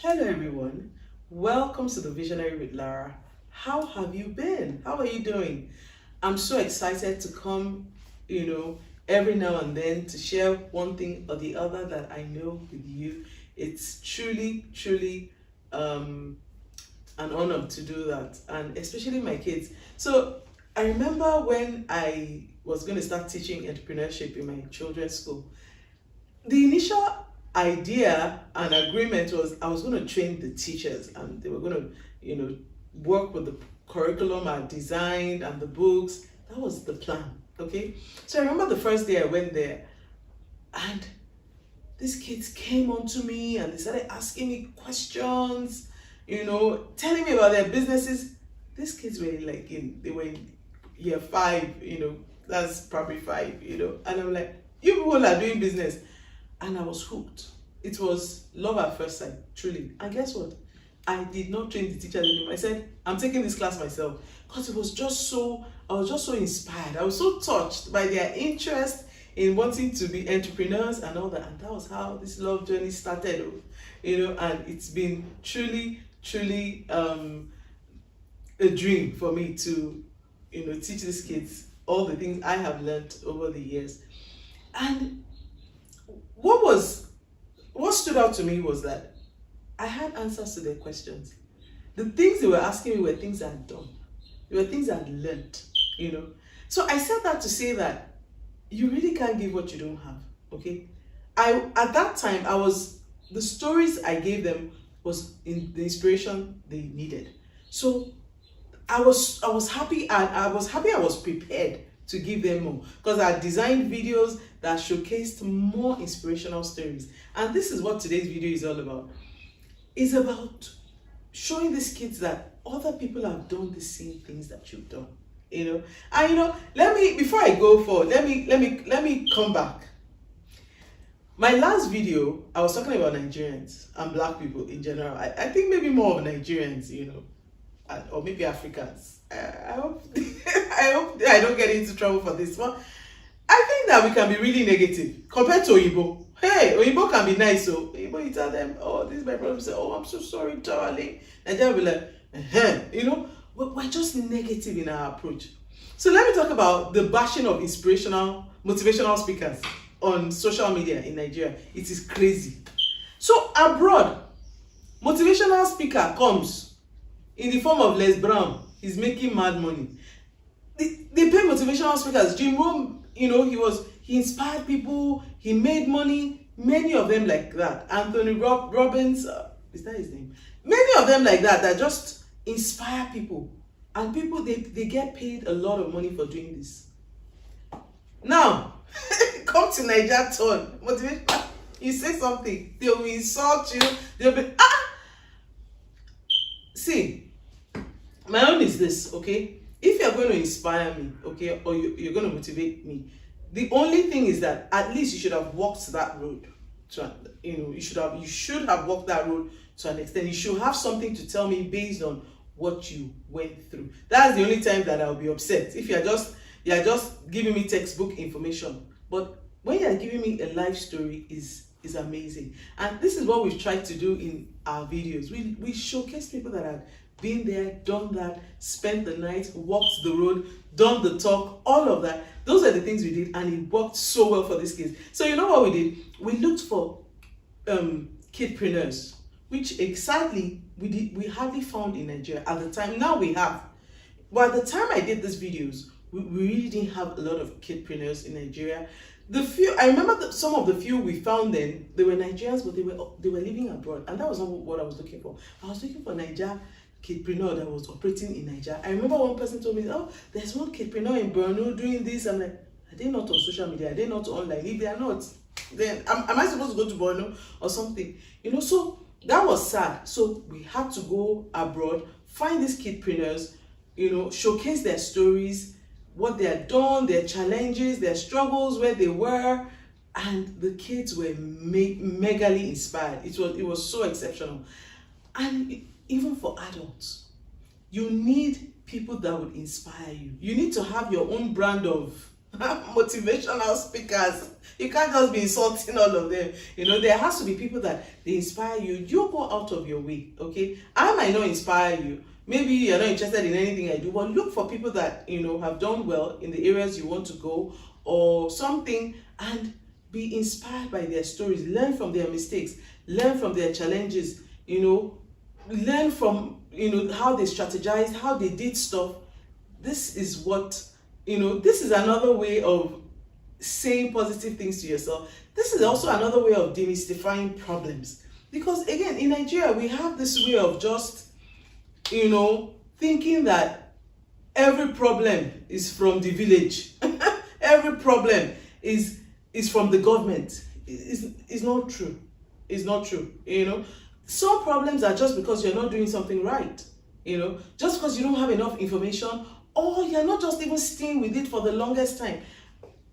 Hello everyone, welcome to the Visionary with Lara. How have you been? How are you doing? I'm so excited to come, every now and then to share one thing or the other that I know with you. It's truly an honor to do that, and especially my kids. So I remember when I was going to start teaching entrepreneurship in my children's school, the initial idea and agreement was I was going to train the teachers and they were going to, work with the curriculum I designed and the books. That was the plan. Okay. So I remember the first day I went there and these kids came on to me and they started asking me questions, telling me about their businesses. These kids were they were in year five, that's probably five, and I'm like, you people are doing business. And I was hooked. It was love at first sight, truly. And guess what? I did not train the teachers anymore. I said, I'm taking this class myself. Because I was just so inspired. I was so touched by their interest in wanting to be entrepreneurs and all that. And that was how this love journey started, and it's been truly a dream for me to, teach these kids all the things I have learned over the years. And what stood out to me was that I had answers to their questions. The things they were asking me were things I had done. They were things I had learned, So I said that to say that you really can't give what you don't have, okay? At that time, the stories I gave them was in the inspiration they needed. So I was happy, and I was prepared to give them more because I designed videos that showcased more inspirational stories. And this is what today's video is all about. It's about showing these kids that other people have done the same things that you've done, And before I go forward, let me come back. My last video, I was talking about Nigerians and Black people in general. I think maybe more of Nigerians, or maybe Africans. I hope I hope I don't get into trouble for this one. I think that we can be really negative compared to Oyibo. Hey, Oyibo can be nice. So Oyibo, you tell them, oh, this is my problem. Say, oh, I'm so sorry, darling. And they'll be like, but we're just negative in our approach. So let me talk about the bashing of motivational speakers on social media in Nigeria. It is crazy. So abroad, motivational speaker comes in the form of Les Brown. He's making mad money. They pay motivational speakers. Jim Rohn, he inspired people. He made money. Many of them like that. Anthony Robbins, is that his name? Many of them like that just inspire people. And people, they get paid a lot of money for doing this. Now, come to Niger turn. Motivation. You say something, they will insult you. They'll be, See, my own is this, okay? If you're going to inspire me, okay, or you're going to motivate me, the only thing is that at least you should have walked that road. You should have walked that road to an extent. You should have something to tell me based on what you went through. That's the only time that I'll be upset. If you're just giving me textbook information. But when you're giving me a life story is amazing. And this is what we've tried to do in our videos. We showcase people that have been there, done that, spent the night, walked the road, done the talk, all of that. Those are the things we did, and it worked so well for these kids. So you know what we did? We looked for kidpreneurs, which exactly we hardly found in Nigeria at the time. Now we have. But at the time I did these videos, we really didn't have a lot of kidpreneurs in Nigeria. I remember some of the few we found then, they were Nigerians, but they were living abroad, and that was not what I was looking for. I was looking for Nigeria kidpreneur that was operating in Nigeria. I remember one person told me, oh, there's one kidpreneur in Borno doing this. I'm like, are they not on social media? Are they not online? If they are not, then am I supposed to go to Borno or something? So that was sad. So we had to go abroad, find these kidpreneurs, showcase their stories, what they had done, their challenges, their struggles, where they were, and the kids were megally inspired. It was so exceptional. And even for adults, you need people that would inspire you. You need to have your own brand of motivational speakers. You can't just be insulting all of them. There has to be people that they inspire you. You go out of your way, okay? I might not inspire you. Maybe you're not interested in anything I do, but look for people that, have done well in the areas you want to go or something, and be inspired by their stories. Learn from their mistakes. Learn from their challenges. Learn from, how they strategized, how they did stuff. This is what, this is another way of saying positive things to yourself. This is also another way of demystifying problems. Because again, in Nigeria, we have this way of just, thinking that every problem is from the village. Every problem is from the government. It's not true. It's not true. Some problems are just because you're not doing something right. Just because you don't have enough information, or you're not just even staying with it for the longest time.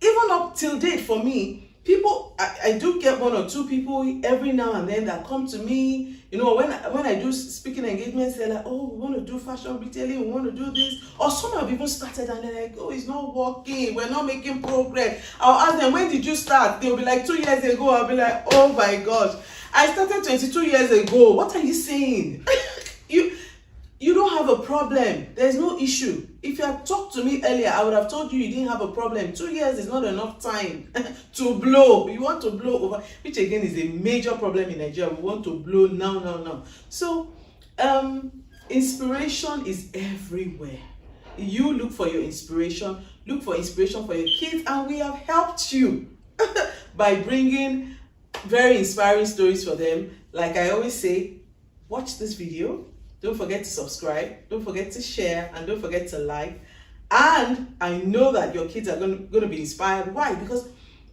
Even up till date, for me, people, I do get one or two people every now and then that come to me, when I do speaking engagements, they're like, oh, we want to do fashion retailing, we want to do this. Or some have even started and they're like, oh, it's not working, we're not making progress. I'll ask them, when did you start? They'll be like, 2 years ago. I'll be like, oh my gosh, I started 22 years ago. What are you saying? You don't have a problem. There's no issue. If you had talked to me earlier, I would have told you didn't have a problem. 2 years is not enough time to blow. You want to blow over, which again is a major problem in Nigeria. We want to blow now. So, inspiration is everywhere. You look for your inspiration. Look for inspiration for your kids. And we have helped you by bringing very inspiring stories for them. Like I always say, watch this video. Don't forget to subscribe, don't forget to share, and don't forget to like. And I know that your kids are going to be inspired. Why? Because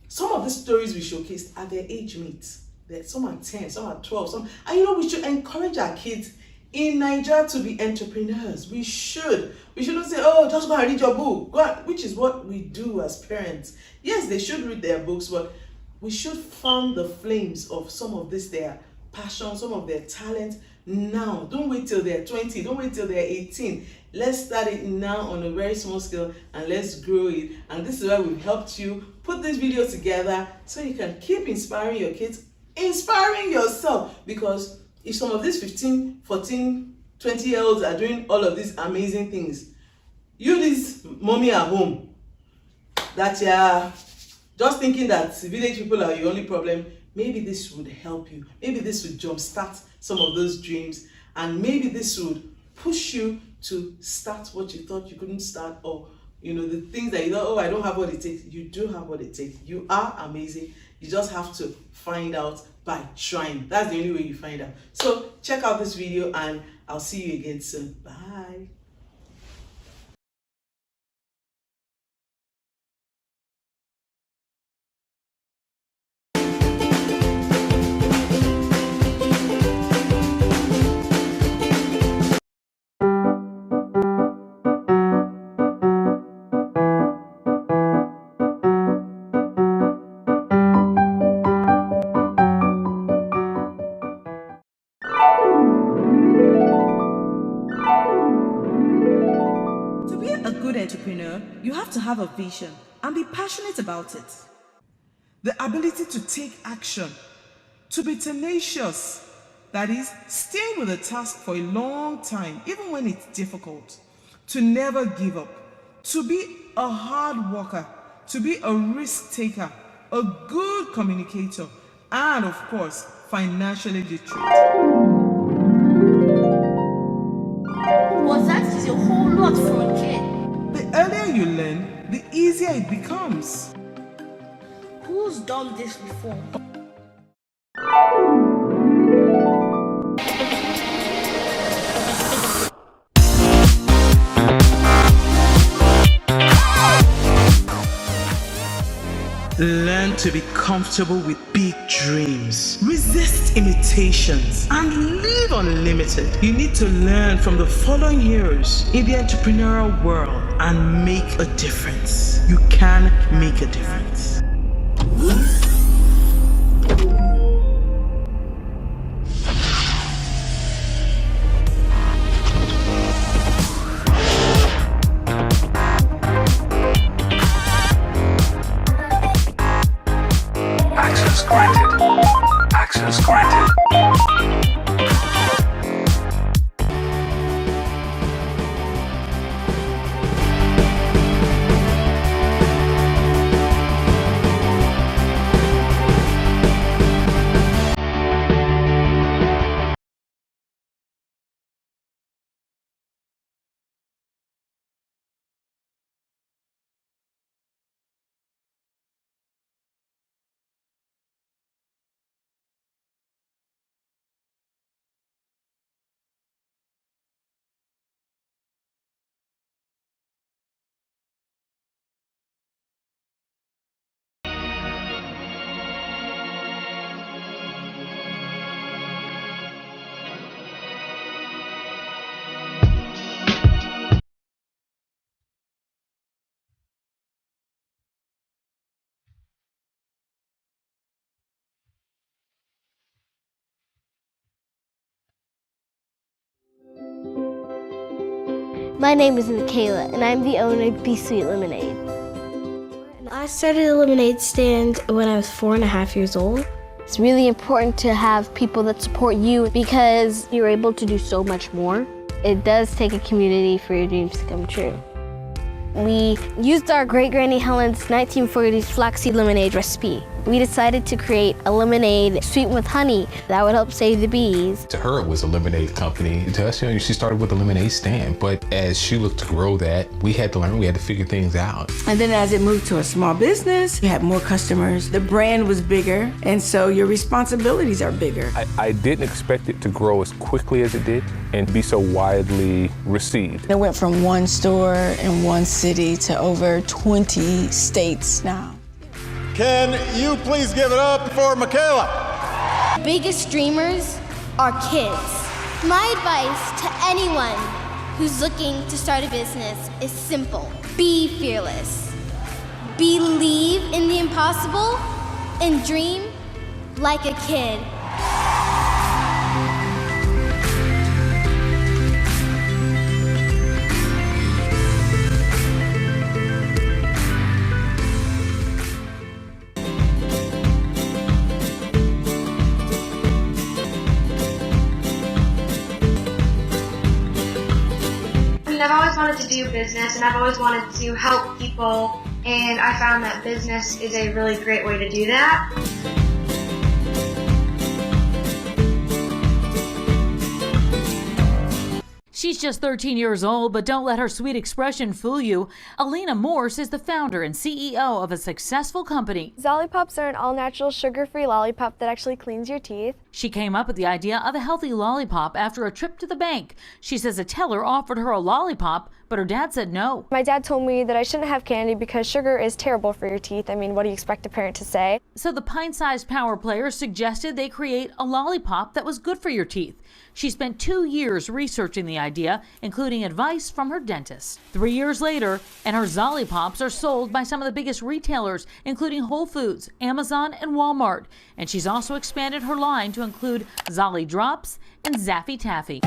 some of the stories we showcased are their age mates. Some are 10, some are 12. And we should encourage our kids in Nigeria to be entrepreneurs. We should. We shouldn't say, oh, just go and read your book. Which is what we do as parents. Yes, they should read their books, but we should fan the flames of some of their passion, some of their talent now. Don't wait till they're 20. Don't wait till they're 18. Let's start it now on a very small scale and let's grow it. And this is why we've helped you put this video together so you can keep inspiring your kids, inspiring yourself. Because if some of these 15, 14, 20-year-olds are doing all of these amazing things, this mommy at home, that you're just thinking that village people are your only problem, maybe this would help you. Maybe this would jumpstart some of those dreams, and maybe this would push you to start what you thought you couldn't start, or the things that you thought, oh, I don't have what it takes. You do have what it takes. You are amazing. You just have to find out by trying. That's the only way you find out. So check out this video and I'll see you again soon. Bye. Entrepreneur, you have to have a vision and be passionate about it. The ability to take action, to be tenacious, that is, staying with a task for a long time, even when it's difficult, to never give up, to be a hard worker, to be a risk taker, a good communicator, and of course, financially literate. Well, that is a whole lot for a kid. The earlier you learn, the easier it becomes. Who's done this before? Learn to be comfortable with big dreams. Resist imitations and live unlimited. You need to learn from the following heroes in the entrepreneurial world and make a difference. You can make a difference. My name is Michaela, and I'm the owner of Be Sweet Lemonade. I started a lemonade stand when I was 4.5 years old. It's really important to have people that support you because you're able to do so much more. It does take a community for your dreams to come true. We used our great Granny Helen's 1940s flaxseed lemonade recipe. We decided to create a lemonade sweetened with honey that would help save the bees. To her, it was a lemonade company. To us, she started with a lemonade stand. But as she looked to grow that, we had to learn, we had to figure things out. And then as it moved to a small business, you had more customers, the brand was bigger, and so your responsibilities are bigger. I didn't expect it to grow as quickly as it did and be so widely received. It went from one store in one city to over 20 states now. Can you please give it up for Michaela? Biggest dreamers are kids. My advice to anyone who's looking to start a business is simple. Be fearless. Believe in the impossible and dream like a kid. I've always wanted to do business and I've always wanted to help people, and I found that business is a really great way to do that. She's just 13 years old, but don't let her sweet expression fool you. Alina Morse is the founder and CEO of a successful company. Zollipops are an all-natural sugar-free lollipop that actually cleans your teeth. She came up with the idea of a healthy lollipop after a trip to the bank. She says a teller offered her a lollipop, but her dad said no. My dad told me that I shouldn't have candy because sugar is terrible for your teeth. I mean, what do you expect a parent to say? So the pint-sized power player suggested they create a lollipop that was good for your teeth. She spent 2 years researching the idea, including advice from her dentist. 3 years later, and her Zollipops are sold by some of the biggest retailers, including Whole Foods, Amazon, and Walmart. And she's also expanded her line to include Zolli Drops and Zaffy Taffy.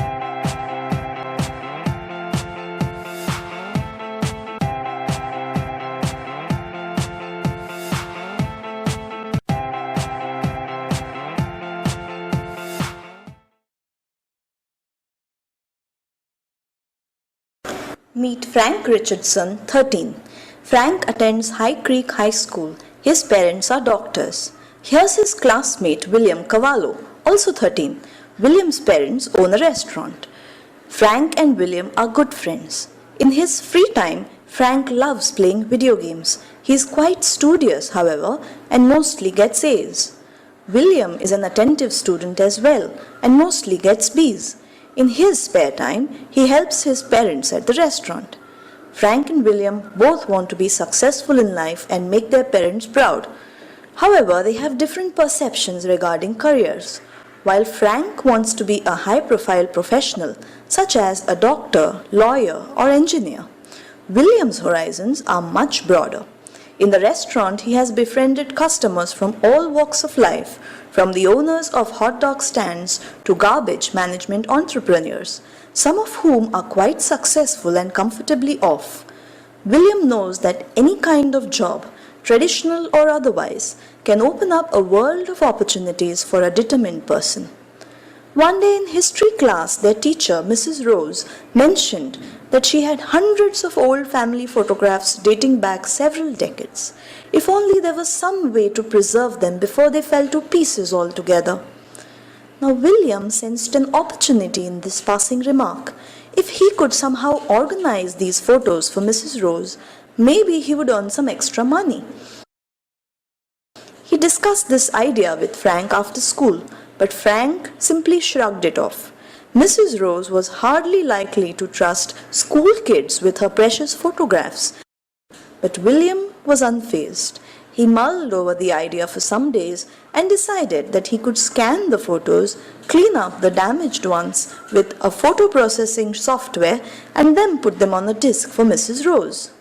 Meet Frank Richardson, 13. Frank attends High Creek High School. His parents are doctors. Here's his classmate William Cavallo, also 13. William's parents own a restaurant. Frank and William are good friends. In his free time, Frank loves playing video games. He is quite studious, however, and mostly gets A's. William is an attentive student as well, and mostly gets B's. In his spare time, he helps his parents at the restaurant. Frank and William both want to be successful in life and make their parents proud. However, they have different perceptions regarding careers. While Frank wants to be a high-profile professional, such as a doctor, lawyer, or engineer, William's horizons are much broader. In the restaurant, he has befriended customers from all walks of life, from the owners of hot dog stands to garbage management entrepreneurs, some of whom are quite successful and comfortably off. William knows that any kind of job, traditional or otherwise, can open up a world of opportunities for a determined person. One day in history class, their teacher, Mrs. Rose, mentioned that she had hundreds of old family photographs dating back several decades. If only there was some way to preserve them before they fell to pieces altogether. Now William sensed an opportunity in this passing remark. If he could somehow organize these photos for Mrs. Rose, maybe he would earn some extra money. He discussed this idea with Frank after school, but Frank simply shrugged it off. Mrs. Rose was hardly likely to trust school kids with her precious photographs. But William was unfazed. He mulled over the idea for some days and decided that he could scan the photos, clean up the damaged ones with a photo processing software, and then put them on a disk for Mrs. Rose.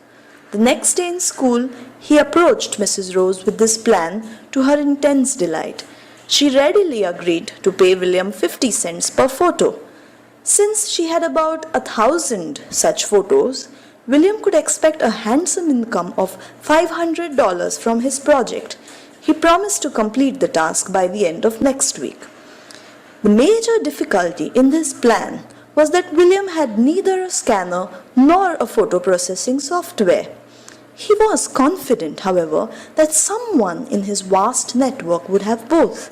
The next day in school, he approached Mrs. Rose with this plan, to her intense delight. She readily agreed to pay William 50 cents per photo. Since she had about 1,000 such photos, William could expect a handsome income of $500 from his project. He promised to complete the task by the end of next week. The major difficulty in this plan was that William had neither a scanner nor a photo processing software. He was confident, however, that someone in his vast network would have both.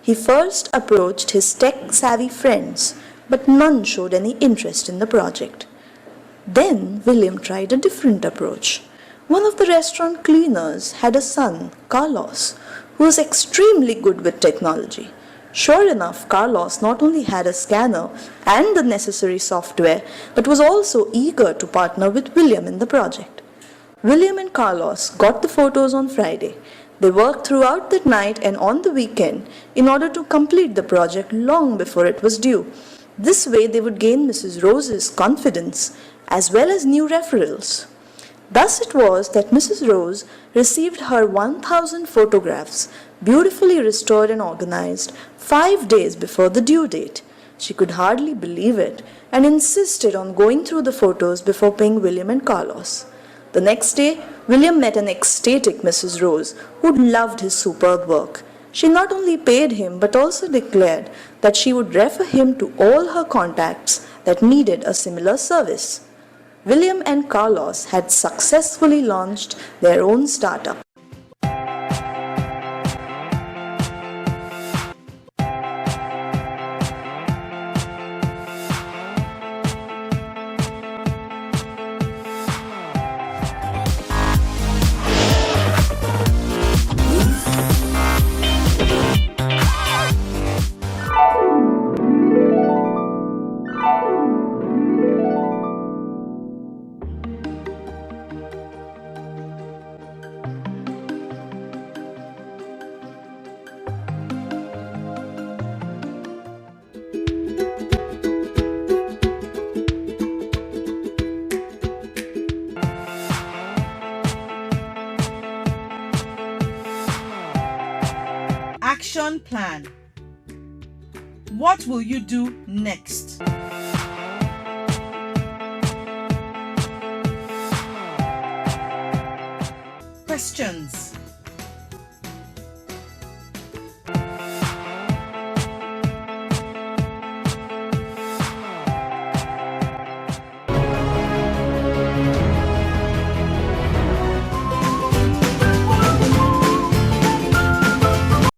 He first approached his tech-savvy friends, but none showed any interest in the project. Then William tried a different approach. One of the restaurant cleaners had a son, Carlos, who was extremely good with technology. Sure enough, Carlos not only had a scanner and the necessary software, but was also eager to partner with William in the project. William and Carlos got the photos on Friday. They worked throughout the night and on the weekend in order to complete the project long before it was due. This way they would gain Mrs. Rose's confidence as well as new referrals. Thus it was that Mrs. Rose received her 1,000 photographs, beautifully restored and organized, 5 days before the due date. She could hardly believe it and insisted on going through the photos before paying William and Carlos. The next day, William met an ecstatic Mrs. Rose who loved his superb work. She not only paid him but also declared that she would refer him to all her contacts that needed a similar service. William and Carlos had successfully launched their own startup. Action plan. What will you do next? Questions.